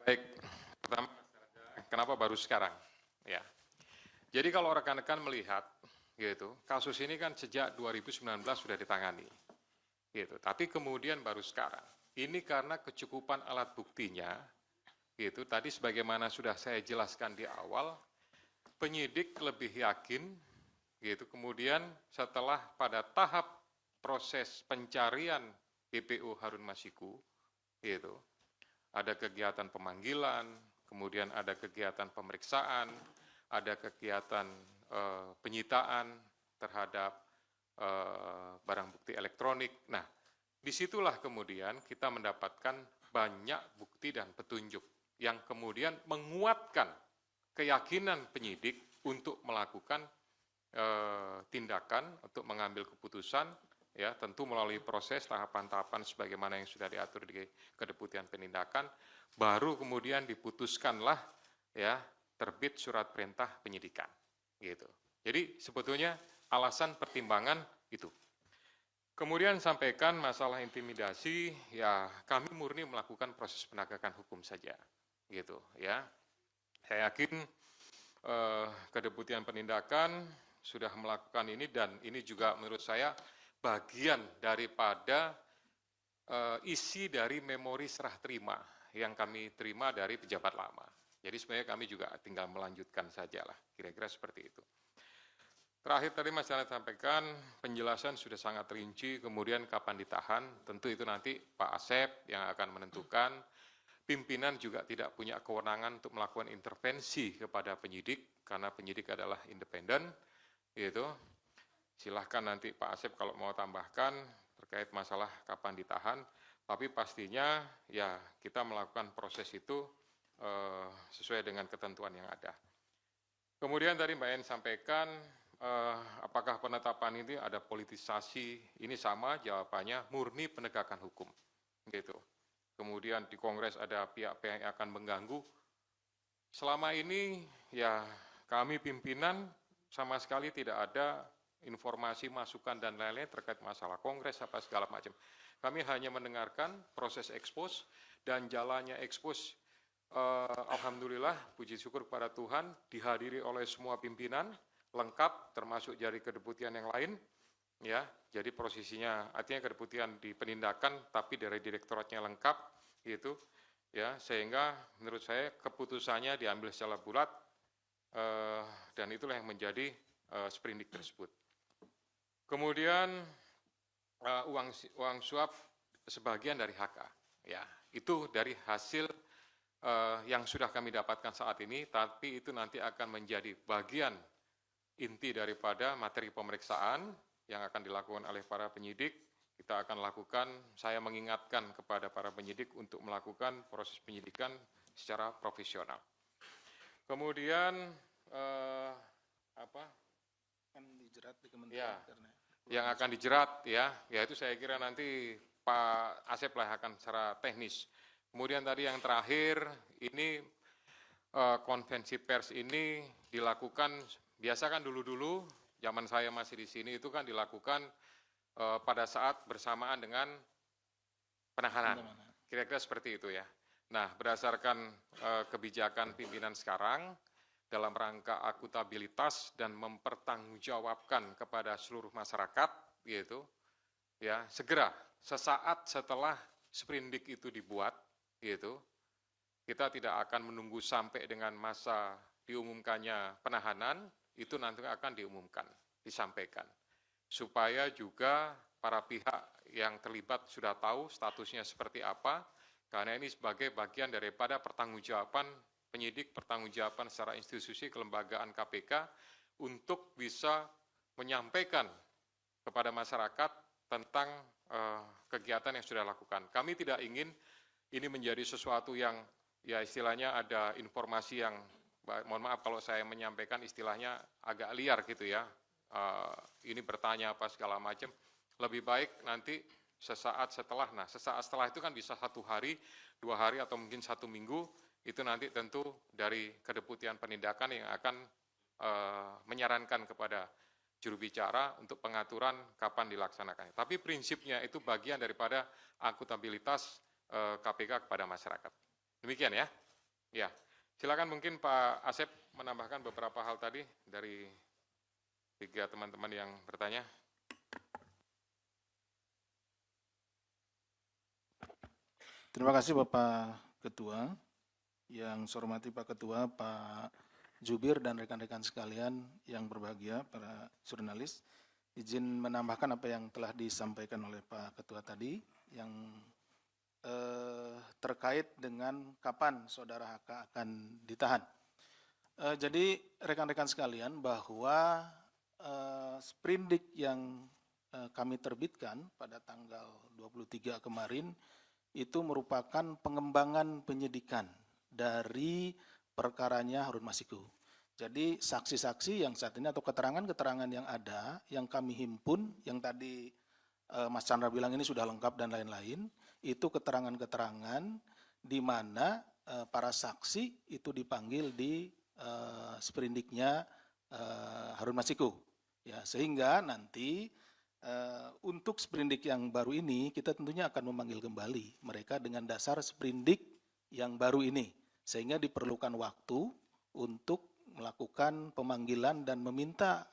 Baik, pertama, kenapa baru sekarang? Ya, jadi kalau rekan-rekan melihat, gitu, kasus ini kan sejak 2019 sudah ditangani, gitu. Tapi kemudian baru sekarang. Ini karena kecukupan alat buktinya, gitu. Tadi sebagaimana sudah saya jelaskan di awal, penyidik lebih yakin, gitu. Kemudian setelah pada tahap proses pencarian DPO Harun Masiku, gitu, ada kegiatan pemanggilan, kemudian ada kegiatan pemeriksaan, ada kegiatan penyitaan terhadap barang bukti elektronik. Nah, disitulah kemudian kita mendapatkan banyak bukti dan petunjuk yang kemudian menguatkan keyakinan penyidik untuk melakukan tindakan, untuk mengambil keputusan, ya tentu melalui proses tahapan-tahapan sebagaimana yang sudah diatur di Kedeputian Penindakan, baru kemudian diputuskanlah ya terbit surat perintah penyidikan, gitu. Jadi sebetulnya alasan pertimbangan itu. Kemudian sampaikan masalah intimidasi, ya kami murni melakukan proses penegakan hukum saja, gitu ya. Saya yakin Kedeputian Penindakan sudah melakukan ini dan ini juga menurut saya bagian daripada isi dari memori serah terima yang kami terima dari pejabat lama. Jadi sebenarnya kami juga tinggal melanjutkan sajalah, kira-kira seperti itu. Terakhir tadi Mas Janet sampaikan penjelasan sudah sangat rinci, kemudian kapan ditahan, tentu itu nanti Pak Asep yang akan menentukan. Pimpinan juga tidak punya kewenangan untuk melakukan intervensi kepada penyidik, karena penyidik adalah independen, gitu. Silahkan nanti Pak Asep kalau mau tambahkan terkait masalah kapan ditahan, tapi pastinya ya kita melakukan proses itu sesuai dengan ketentuan yang ada. Kemudian tadi Mbak En sampaikan apakah penetapan ini ada politisasi, ini sama jawabannya murni penegakan hukum, gitu. Kemudian di Kongres ada pihak-pihak yang akan mengganggu. Selama ini ya kami pimpinan sama sekali tidak ada informasi, masukan dan lain-lain terkait masalah Kongres apa segala macam. Kami hanya mendengarkan proses ekspos dan jalannya ekspos. Alhamdulillah, puji syukur kepada Tuhan, dihadiri oleh semua pimpinan lengkap, termasuk dari kedeputian yang lain. Ya, jadi posisinya artinya kedeputian di penindakan, tapi dari direktoratnya lengkap, gitu. Ya, sehingga menurut saya keputusannya diambil secara bulat dan itulah yang menjadi sprindik tersebut. Kemudian uang suap sebagian dari HK, ya itu dari hasil yang sudah kami dapatkan saat ini, tapi itu nanti akan menjadi bagian inti daripada materi pemeriksaan yang akan dilakukan oleh para penyidik. Kita akan lakukan, saya mengingatkan kepada para penyidik untuk melakukan proses penyidikan secara profesional. Kemudian Kan dijerat di kementerian ya, yang akan dijerat ya itu saya kira nanti Pak Asep lah akan secara teknis. Kemudian tadi yang terakhir ini konvensi pers ini dilakukan, biasa kan dulu-dulu zaman saya masih di sini itu kan dilakukan pada saat bersamaan dengan penahanan. Kira-kira seperti itu ya. Nah, berdasarkan kebijakan pimpinan sekarang dalam rangka akuntabilitas dan mempertanggungjawabkan kepada seluruh masyarakat, gitu, ya segera sesaat setelah sprindik itu dibuat, gitu, kita tidak akan menunggu sampai dengan masa diumumkannya penahanan, itu nanti akan diumumkan, disampaikan, supaya juga para pihak yang terlibat sudah tahu statusnya seperti apa, karena ini sebagai bagian daripada pertanggungjawaban penyidik, pertanggungjawaban secara institusi kelembagaan KPK untuk bisa menyampaikan kepada masyarakat tentang kegiatan yang sudah dilakukan. Kami tidak ingin ini menjadi sesuatu yang ya istilahnya ada informasi yang, mohon maaf kalau saya menyampaikan istilahnya agak liar gitu ya, ini bertanya apa segala macam, lebih baik nanti sesaat setelah, nah sesaat setelah itu kan bisa 1 hari, 2 hari atau mungkin 1 minggu, itu nanti tentu dari Kedeputian Penindakan yang akan menyarankan kepada juru bicara untuk pengaturan kapan dilaksanakannya. Tapi prinsipnya itu bagian daripada akuntabilitas KPK kepada masyarakat. Demikian ya. Ya, silakan mungkin Pak Asep menambahkan beberapa hal tadi dari 3 teman-teman yang bertanya. Terima kasih Bapak Ketua. Yang saya hormati Pak Ketua, Pak Jubir dan rekan-rekan sekalian yang berbahagia, para jurnalis. Izin menambahkan apa yang telah disampaikan oleh Pak Ketua tadi, yang terkait dengan kapan Saudara HK akan ditahan. Jadi rekan-rekan sekalian, bahwa sprindik yang kami terbitkan pada tanggal 23 kemarin itu merupakan pengembangan penyidikan dari perkaranya Harun Masiku. Jadi saksi-saksi yang saat ini atau keterangan-keterangan yang ada, yang kami himpun, yang tadi Mas Chandra bilang ini sudah lengkap dan lain-lain, itu keterangan-keterangan di mana para saksi itu dipanggil di sprindiknya Harun Masiku. Ya, sehingga nanti untuk sprindik yang baru ini kita tentunya akan memanggil kembali mereka dengan dasar sprindik yang baru ini, sehingga diperlukan waktu untuk melakukan pemanggilan dan meminta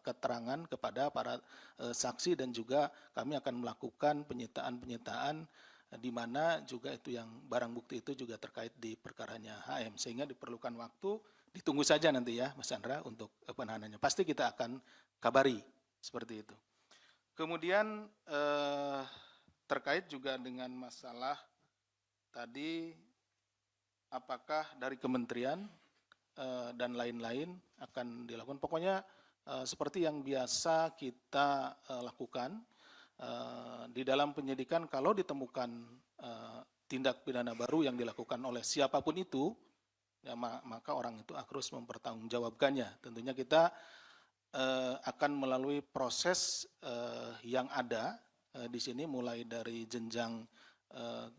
keterangan kepada para saksi, dan juga kami akan melakukan penyitaan di mana juga itu yang barang bukti itu juga terkait di perkaranya HM, sehingga diperlukan waktu. Ditunggu saja nanti ya Mas Chandra untuk penahanannya, pasti kita akan kabari seperti itu. Kemudian terkait juga dengan masalah tadi, apakah dari kementerian dan lain-lain akan dilakukan. Pokoknya seperti yang biasa kita lakukan di dalam penyidikan, kalau ditemukan tindak pidana baru yang dilakukan oleh siapapun itu, ya, maka orang itu harus mempertanggungjawabkannya. Tentunya kita akan melalui proses yang ada di sini, mulai dari jenjang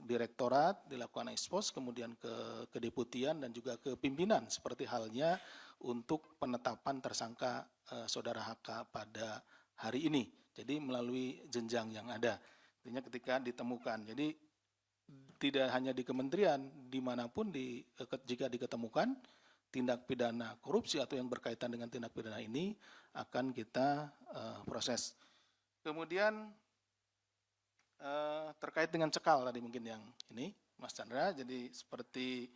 direktorat dilakukan ekspos, kemudian ke kedeputian dan juga ke pimpinan, seperti halnya untuk penetapan tersangka Saudara HK pada hari ini. Jadi melalui jenjang yang ada. Artinya ketika ditemukan, jadi tidak hanya di kementerian, dimanapun jika diketemukan tindak pidana korupsi atau yang berkaitan dengan tindak pidana ini akan kita proses. Kemudian terkait dengan cekal tadi mungkin yang ini Mas Chandra, jadi seperti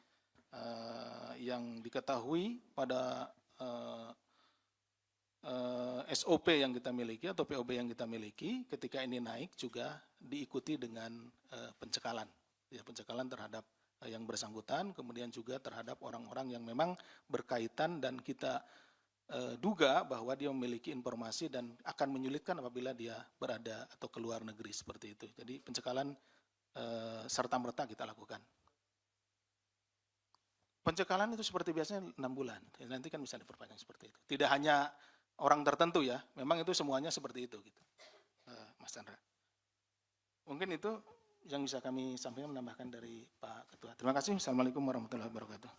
yang diketahui pada SOP yang kita miliki atau POB yang kita miliki, ketika ini naik juga diikuti dengan pencekalan, ya, pencekalan terhadap yang bersangkutan, kemudian juga terhadap orang-orang yang memang berkaitan dan kita duga bahwa dia memiliki informasi dan akan menyulitkan apabila dia berada atau keluar negeri, seperti itu. Jadi pencekalan serta-merta kita lakukan. Pencekalan itu seperti biasanya 6 bulan, ya, nanti kan bisa diperpanjang seperti itu. Tidak hanya orang tertentu ya, memang itu semuanya seperti itu gitu, Mas Chandra. Mungkin itu yang bisa kami sampaikan, menambahkan dari Pak Ketua. Terima kasih. Assalamualaikum warahmatullahi wabarakatuh.